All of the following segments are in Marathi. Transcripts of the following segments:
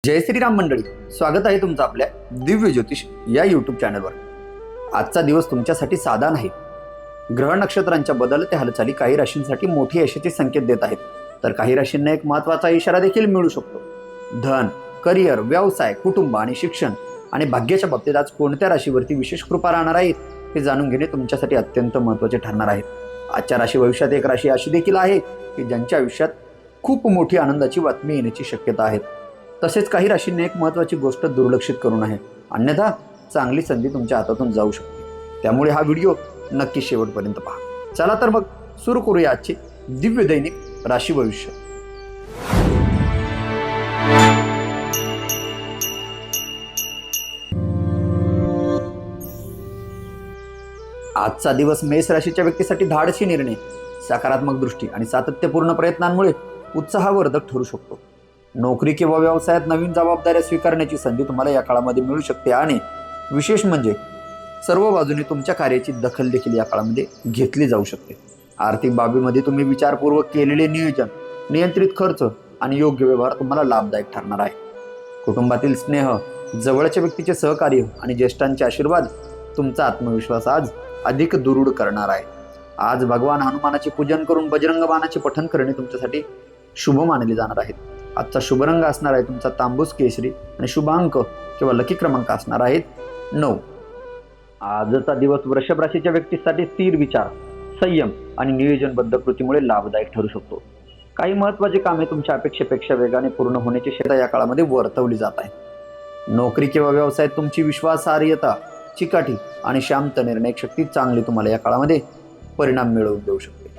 जय श्रीराम मंडळी, स्वागत आहे तुमचं आपल्या दिव्य ज्योतिष या यूट्यूब चॅनलवर. आजचा दिवस तुमच्यासाठी साधा नाही. ग्रह नक्षत्रांच्या बदलत्या हालचाली काही राशींसाठी मोठी यशाचे संकेत देत आहेत, तर काही राशींना एक महत्त्वाचा इशारा देखील मिळू शकतो. धन, करिअर, व्यवसाय, कुटुंब आणि शिक्षण आणि भाग्याच्या बाबतीत आज कोणत्या राशीवरती विशेष कृपा राहणार आहेत हे जाणून घेणे तुमच्यासाठी अत्यंत महत्त्वाचे ठरणार आहे. आजच्या राशी भविष्यात एक राशी अशी देखील आहे की ज्यांच्या आयुष्यात खूप मोठी आनंदाची बातमी येण्याची शक्यता आहे. तसेच काही राशींनी एक महत्त्वाची गोष्ट दुर्लक्षित करू नये, अन्यथा चांगली संधी तुमच्या हातातून जाऊ शकते. त्यामुळे हा व्हिडिओ नक्की शेवटपर्यंत पहा. चला तर मग सुरू करूया आजचे दिव्य दैनिक राशी भविष्य. आजचा दिवस मेष राशीच्या व्यक्तीसाठी धाडसी निर्णय, सकारात्मक दृष्टी आणि सातत्यपूर्ण प्रयत्नांमुळे उत्साहवर्धक ठरू शकतो. नोकरी किंवा व्यवसायात नवीन जबाबदाऱ्या स्वीकारण्याची संधी तुम्हाला या काळामध्ये मिळू शकते आणि विशेष म्हणजे सर्व बाजूने तुमच्या कार्याची दखल देखील या काळामध्ये घेतली जाऊ शकते. आर्थिक बाबीमध्ये तुम्ही विचारपूर्वक केलेले नियोजन, नियंत्रित खर्च आणि योग्य व्यवहार तुम्हाला लाभदायक ठरणार आहे. कुटुंबातील स्नेह, जवळच्या व्यक्तीचे सहकार्य आणि ज्येष्ठांचे आशीर्वाद तुमचा आत्मविश्वास आज अधिक दृढ करणार आहे. आज भगवान हनुमानाचे पूजन करून बजरंग बाणाचे पठण करणे तुमच्यासाठी शुभ मानले जाणार आहेत. आजचा शुभ रंग असणार आहे तुमचा तांबूस केशरी आणि शुभ अंक किंवा लकी क्रमांक असणार आहेत 9. आजचा दिवस वृषभ राशीच्या व्यक्तीसाठी स्थिर विचार, संयम आणि नियोजनबद्ध कृतीमुळे लाभदायक ठरू शकतो. काही महत्त्वाची कामे तुमच्या अपेक्षेपेक्षा वेगाने पूर्ण होण्याची शक्यता या काळामध्ये वर्तवली जात आहे. नोकरी किंवा व्यवसायात तुमची विश्वासार्हता, चिकाटी आणि शांत निर्णय शक्ती चांगली तुम्हाला या काळामध्ये परिणाम मिळवून देऊ शकते.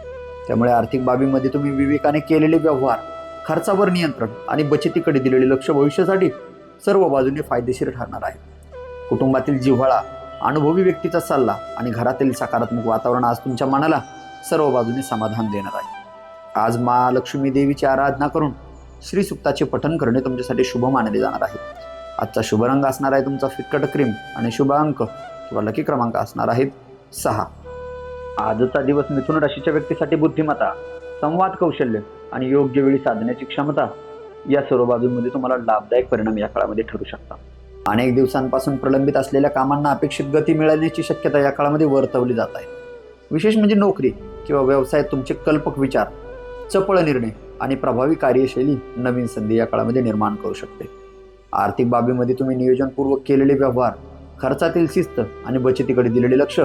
त्यामुळे आर्थिक बाबीमध्ये तुम्ही विवेकाने केलेले व्यवहार, खर्चावर नियंत्रण आणि बचतीकडे दिलेले लक्ष भविष्यासाठी सर्व बाजूने फायदेशीर ठरणार आहे. कुटुंबातील जिव्हाळा, अनुभवी व्यक्तीचा सल्ला आणि घरातील सकारात्मक वातावरण आज तुमच्या मनाला सर्व बाजूने समाधान देणार आहे. आज महालक्ष्मी देवीची आराधना करून श्री सुक्ताचे पठण करणे तुमच्यासाठी शुभ मानले जाणार आहे. आजचा शुभ रंग असणार आहे तुमचा फिक्कट क्रीम आणि शुभ अंक किंवा लकी क्रमांक असणार आहेत 6. आजचा दिवस मिथुन राशीच्या व्यक्तीसाठी बुद्धिमत्ता, संवाद कौशल्य आणि योग्य वेळी साधण्याची क्षमता या सर्व बाजूंमध्ये तुम्हाला लाभदायक परिणाम या काळामध्ये ठरू शकतात. अनेक दिवसांपासून प्रलंबित असलेल्या कामांना अपेक्षित गती मिळण्याची शक्यता या काळामध्ये वर्तवली जात आहे. विशेष म्हणजे नोकरी किंवा व्यवसायात तुमचे कल्पक विचार, चपळ निर्णय आणि प्रभावी कार्यशैली नवीन संधी या काळामध्ये निर्माण करू शकते. आर्थिक बाबीमध्ये तुम्ही नियोजनपूर्वक केलेले व्यवहार, खर्चातील शिस्त आणि बचतीकडे दिलेले लक्ष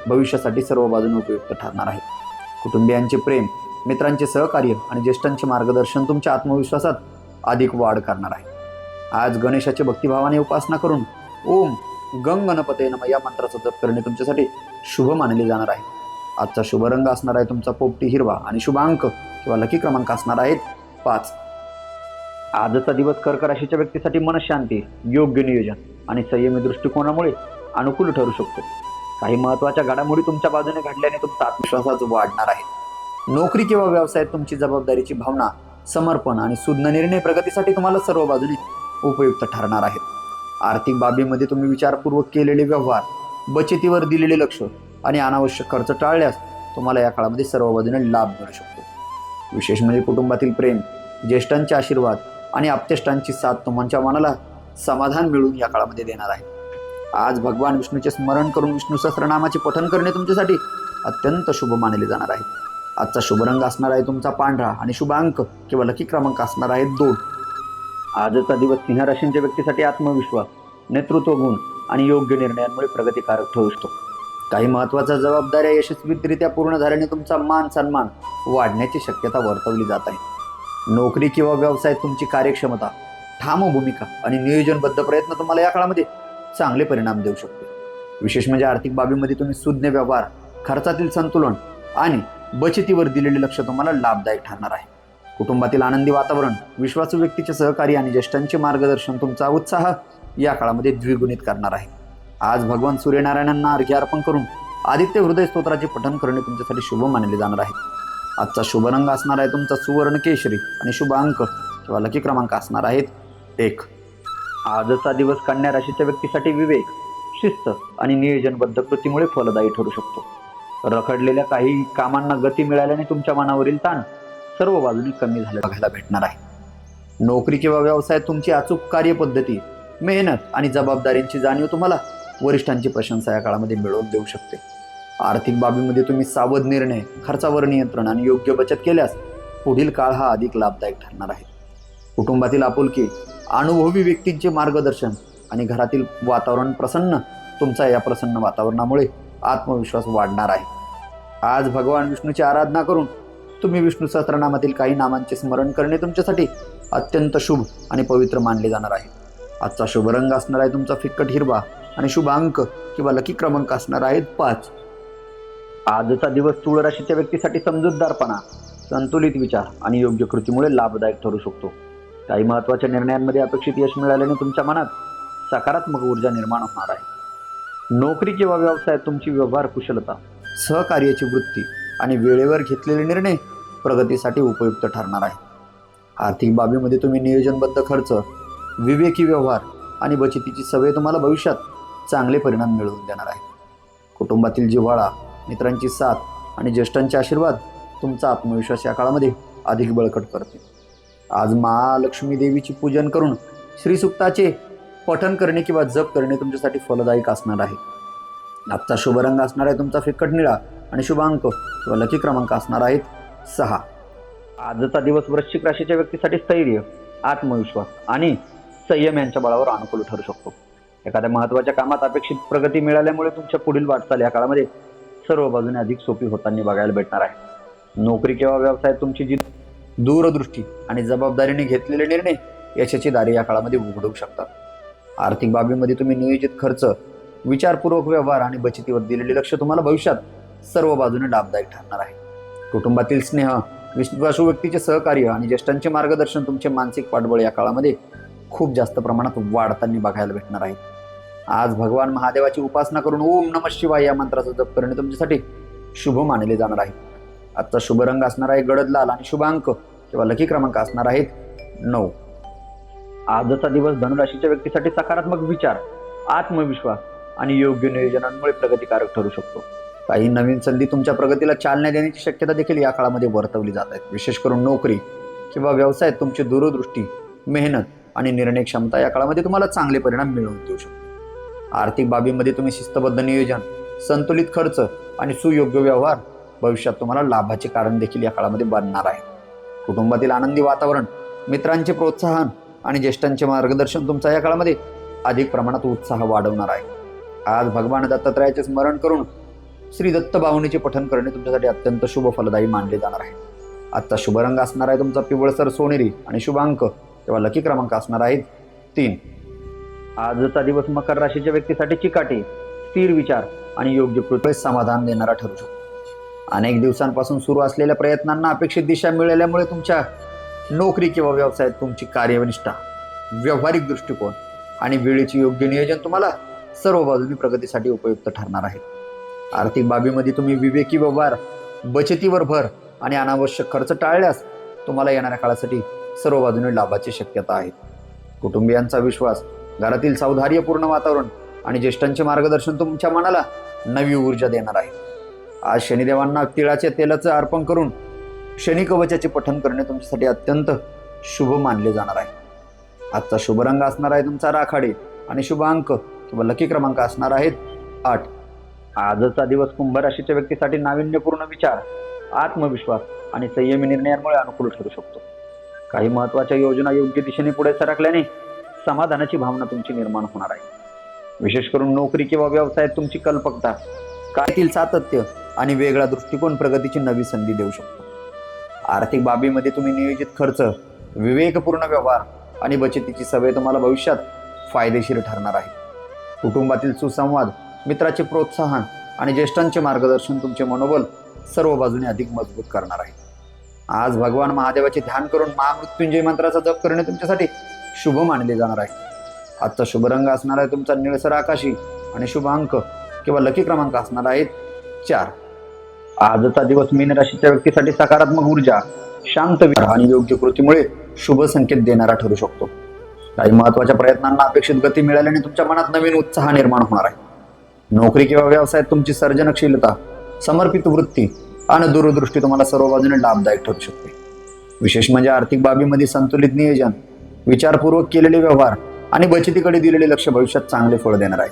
भविष्यासाठी सर्व बाजूने उपयुक्त ठरणार आहे. कुटुंबियांचे प्रेम, मित्रांचे सहकार्य आणि ज्येष्ठांचे मार्गदर्शन तुमच्या आत्मविश्वासात अधिक वाढ करणार आहे. आज गणेशाचे भक्तिभावाने उपासना करून ओम गंग गणपते नमः या मंत्राचा जप करणे तुमच्यासाठी शुभ मानले जाणार आहे. आजचा शुभ रंग असणार आहे तुमचा पोपटी हिरवा आणि शुभ अंक किंवा लकी क्रमांक असणार आहेत 5. आजचा दिवस कर्क राशीच्या व्यक्तीसाठी मनशांती, योग्य नियोजन आणि संयमी दृष्टिकोनामुळे अनुकूल ठरू शकतो. काही महत्त्वाच्या घडामोडी तुमच्या बाजूने घडल्याने तुमचा आत्मविश्वास वाढणार आहे. नोकरी किंवा व्यवसायात तुमची जबाबदारीची भावना, समर्पण आणि सुज्ञ निर्णय प्रगतीसाठी तुम्हाला सर्व बाजूने उपयुक्त ठरणार आहेत. आर्थिक बाबीमध्ये तुम्ही विचारपूर्वक केलेले व्यवहार, बचतीवर दिलेले लक्ष आणि अनावश्यक खर्च टाळल्यास तुम्हाला या काळामध्ये सर्व बाजूने लाभ मिळू शकतो. विशेष म्हणजे कुटुंबातील प्रेम, ज्येष्ठांचे आशीर्वाद आणि आप्तेष्टांची साथ तुमच्या मनाला समाधान मिळवून या काळामध्ये देणार आहे. आज भगवान विष्णूचे स्मरण करून विष्णू सहस्त्रनामाचे पठण करणे तुमच्यासाठी अत्यंत शुभ मानले जाणार आहे. आजचा शुभ रंग असणार आहे तुमचा पांढरा आणि शुभ अंक किंवा लकी क्रमांक असणार आहे 2. आजचा दिवस सिंह राशीच्या व्यक्तीसाठी आत्मविश्वास, नेतृत्व गुण आणि योग्य निर्णयांमुळे प्रगतिकारक ठरू शकतो. काही महत्त्वाच्या जबाबदाऱ्या यशस्वीरित्या पूर्ण झाल्याने तुमचा मान सन्मान वाढण्याची शक्यता वर्तवली जात आहे. नोकरी किंवा व्यवसायात तुमची कार्यक्षमता, ठाम भूमिका आणि नियोजनबद्ध प्रयत्न तुम्हाला या काळामध्ये चांगले परिणाम देऊ शकते. विशेष म्हणजे आर्थिक बाबीमध्ये तुम्ही सुज्ञ व्यवहार, खर्चातील संतुलन आणि बचतीवर दिलेले लक्ष तुम्हाला लाभदायक ठरणार आहे. कुटुंबातील आनंदी वातावरण, विश्वासू व्यक्तीचे सहकार्य आणि ज्येष्ठांचे मार्गदर्शन तुमचा उत्साह या काळामध्ये द्विगुणित करणार आहे. आज भगवान सूर्यनारायणांना अर्घ्य अर्पण करून आदित्य हृदय स्तोत्राचे पठण करणे तुमच्यासाठी शुभ मानले जाणार आहे. आजचा शुभ रंग असणार आहे तुमचा सुवर्ण केशरी आणि शुभ अंक किंवा लकी क्रमांक असणार आहेत 1. आजचा दिवस कन्या राशीच्या व्यक्तीसाठी विवेक, शिस्त आणि नियोजनबद्ध कृतीमुळे फलदायी ठरू शकतो. रखडलेल्या काही कामांना गती मिळाल्याने तुमच्या मनावरील ताण सर्व बाजूने कमी झाले बघायला भेटणार आहे. नोकरी किंवा व्यवसायात तुमची अचूक कार्यपद्धती, मेहनत आणि जबाबदारींची जाणीव तुम्हाला वरिष्ठांची प्रशंसा या काळामध्ये मिळवून देऊ शकते. आर्थिक बाबीमध्ये तुम्ही सावध निर्णय, खर्चावर नियंत्रण आणि योग्य बचत केल्यास पुढील काळ हा अधिक लाभदायक ठरणार आहे. कुटुंबातील आपुलकी, अनुभवी व्यक्तींचे मार्गदर्शन आणि घरातील वातावरण प्रसन्न, तुमचा या प्रसन्न वातावरणामुळे आत्मविश्वास वाढणार आहे. आज भगवान विष्णूची आराधना करून तुम्ही विष्णू सहस्त्रनामातील काही नामांचे स्मरण करणे तुमच्यासाठी अत्यंत शुभ आणि पवित्र मानले जाणार आहे. आजचा शुभ रंग असणार आहे तुमचा फिक्कट हिरवा आणि शुभ अंक किंवा लकी क्रमांक असणार आहेत 5. आजचा दिवस तुळ राशीच्या व्यक्तीसाठी समजूतदारपणा, संतुलित विचार आणि योग्य कृतीमुळे लाभदायक ठरू शकतो. काही महत्त्वाच्या निर्णयांमध्ये अपेक्षित यश मिळाल्याने तुमच्या मनात सकारात्मक ऊर्जा निर्माण होणार आहे. नोकरी किंवा व्यवसायात तुमची व्यवहार कुशलता, सहकार्याची वृत्ती आणि वेळेवर घेतलेले निर्णय प्रगतीसाठी उपयुक्त ठरणार आहे. आर्थिक बाबीमध्ये तुम्ही नियोजनबद्ध खर्च, विवेकी व्यवहार आणि बचतीची सवय तुम्हाला भविष्यात चांगले परिणाम मिळवून देणार आहे. कुटुंबातील जिव्हाळा, मित्रांची साथ आणि ज्येष्ठांचे आशीर्वाद तुमचा आत्मविश्वास या काळामध्ये अधिक बळकट करते. आज महालक्ष्मी देवीची पूजन करून श्रीसूक्ताचे पठण करणे किंवा जप करणे तुमच्यासाठी फलदायक असणार आहे. आजचा शुभ रंग असणार आहे तुमचा फिक्कट निळा आणि शुभ अंक किंवा लकी क्रमांक असणार आहेत 6. आजचा दिवस वृश्चिक राशीच्या व्यक्तीसाठी स्थैर्य, आत्मविश्वास आणि संयम यांच्या बळावर अनुकूल ठरू शकतो. एखाद्या महत्त्वाच्या कामात अपेक्षित प्रगती मिळाल्यामुळे तुमच्या पुढील वाटचाल या काळामध्ये सर्व बाजूने अधिक सोपी होताना बघायला भेटणार आहे. नोकरी किंवा व्यवसायात तुमची जी दूरदृष्टी आणि जबाबदारीने घेतलेले निर्णय यशाची दारे या काळामध्ये उघडू शकतात. आर्थिक बाबीमध्ये तुम्ही नियोजित खर्च, विचारपूर्वक व्यवहार आणि बचतीवर दिलेले लक्ष तुम्हाला भविष्यात सर्व बाजूने लाभदायक ठरणार आहे. कुटुंबातील स्नेह, विश्वासू व्यक्तीचे सहकार्य आणि ज्येष्ठांचे मार्गदर्शन तुमचे मानसिक पाठबळ या काळामध्ये खूप जास्त प्रमाणात वाढताना बघायला भेटणार आहे. आज भगवान महादेवाची उपासना करून ओम नमः शिवाय या मंत्राचा जप करणे तुमच्यासाठी शुभ मानले जाणार आहे. आजचा शुभ रंग असणार आहे गडद लाल आणि शुभ अंक किंवा लकी क्रमांक असणार आहेत 9. आजचा दिवस धनुराशीच्या व्यक्तीसाठी सकारात्मक विचार, आत्मविश्वास आणि योग्य नियोजनांमुळे प्रगतिकारक ठरू शकतो. काही नवीन संधी तुमच्या प्रगतीला चालना देण्याची शक्यता देखील या काळामध्ये वर्तवली जात आहेत. विशेष करून नोकरी किंवा व्यवसायात तुमची दूरदृष्टी, मेहनत आणि निर्णय क्षमता या काळामध्ये तुम्हाला चांगले परिणाम मिळवून देऊ शकतो. आर्थिक बाबीमध्ये तुम्ही शिस्तबद्ध नियोजन, संतुलित खर्च आणि सुयोग्य व्यवहार भविष्यात तुम्हाला लाभाचे कारण देखील या काळामध्ये बनणार आहे. कुटुंबातील आनंदी वातावरण, मित्रांचे प्रोत्साहन आणि ज्येष्ठांचे मार्गदर्शन तुमचा या काळामध्ये अधिक प्रमाणात उत्साह वाढवणार आहे. आज भगवान दत्तात्रयाचे स्मरण करून श्री दत्त बाहुनीचे पठण करणे तुमच्यासाठी अत्यंत शुभ फलदायी मानले जाणार आहे. आजचा शुभ रंग असणार आहे तुमचा पिवळसर सोनेरी आणि शुभ अंक किंवा लकी क्रमांक असणार आहेत 3. आजचा दिवस मकर राशीच्या व्यक्तीसाठी चिकाटी, स्थिर विचार आणि योग्य कृतीत समाधान देणारा ठरू शकतो. अनेक दिवसांपासून सुरू असलेल्या प्रयत्नांना अपेक्षित दिशा मिळाल्यामुळे तुमच्या नोकरी किंवा व्यवसायात तुमची कार्यनिष्ठा, व्यावहारिक दृष्टिकोन आणि वेळेचे योग्य नियोजन तुम्हाला सर्व बाजूंनी प्रगतीसाठी उपयुक्त ठरणार आहे. आर्थिक बाबीमध्ये तुम्ही विवेकी व्यवहार, बचतीवर भर आणि अनावश्यक खर्च टाळल्यास तुम्हाला येणाऱ्या काळासाठी सर्व बाजूने लाभाची शक्यता आहे. कुटुंबियांचा विश्वास, घरातील सौहार्दपूर्ण वातावरण आणि ज्येष्ठांचे मार्गदर्शन तुमच्या मनाला नवी ऊर्जा देणार आहे. आज शनिदेवांना तिळाच्या तेलाचं अर्पण करून शनी कवचाचे पठण करणे तुमच्यासाठी अत्यंत शुभ मानले जाणार आहे. आजचा शुभ रंग असणार आहे तुमचा राखाडी आणि शुभ अंक किंवा लकी क्रमांक असणार आहेत 8. आजचा दिवस कुंभ राशीच्या व्यक्तीसाठी नाविन्यपूर्ण विचार, आत्मविश्वास आणि संयमी निर्णयांमुळे अनुकूल ठरू शकतो. काही महत्त्वाच्या योजना योग्य दिशेने पुढे सरकल्याने समाधानाची भावना तुमची निर्माण होणार आहे. विशेष करून नोकरी किंवा व्यवसायात तुमची कल्पकता, कार्यातील सातत्य आणि वेगळा दृष्टिकोन प्रगतीची नवी संधी देऊ शकतो. आर्थिक बाबीमध्ये तुम्ही नियोजित खर्च, विवेकपूर्ण व्यवहार आणि बचतीची सवय तुम्हाला भविष्यात फायदेशीर ठरणार आहे. कुटुंबातील सुसंवाद, मित्राचे प्रोत्साहन आणि ज्येष्ठांचे मार्गदर्शन तुमचे मनोबल सर्व बाजूने अधिक मजबूत करणार आहे. आज भगवान महादेवाचे ध्यान करून महामृत्युंजय मंत्राचा जप करणे तुमच्यासाठी शुभ मानले जाणार आहे. आजचा शुभ रंग असणार आहे तुमचा निळसर आकाशी आणि शुभ अंक किंवा लकी क्रमांक असणार आहेत 4. आजचा दिवस मीन राशीच्या व्यक्तीसाठी सकारात्मक ऊर्जा, शांत विचार आणि योग्य कृतीमुळे शुभ संकेत देणारा ठरू शकतो. काही महत्त्वाच्या प्रयत्नांना अपेक्षित गती मिळाल्याने तुमच्या मनात नवीन उत्साह निर्माण होणार आहे. नोकरी किंवा व्यवसायात तुमची सर्जनशीलता, समर्पित वृत्ती आणि दूरदृष्टी तुम्हाला सर्व बाजूने लाभदायक ठरू शकते. विशेष म्हणजे आर्थिक बाबीमध्ये संतुलित नियोजन, विचारपूर्वक केलेले व्यवहार आणि बचतीकडे दिलेले लक्ष भविष्यात चांगले फळ देणार आहे.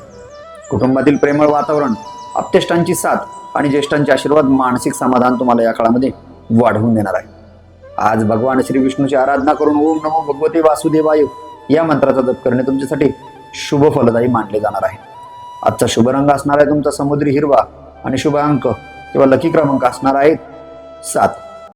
कुटुंबातील प्रेमळ वातावरण, आप्तेष्टांची साथ आणि ज्येष्ठांचे आशीर्वाद मानसिक समाधान तुम्हाला या काळामध्ये वाढवून देणार आहे. आज भगवान श्री विष्णूची आराधना करून ओम नमो भगवते वासुदेवाय या मंत्राचा जप करणे तुमच्यासाठी शुभ फलदायी मानले जाणार आहे. आजचा शुभ रंग असणार आहे तुमचा समुद्री हिरवा आणि शुभ अंक किंवा लकी क्रमांक असणार आहेत 7.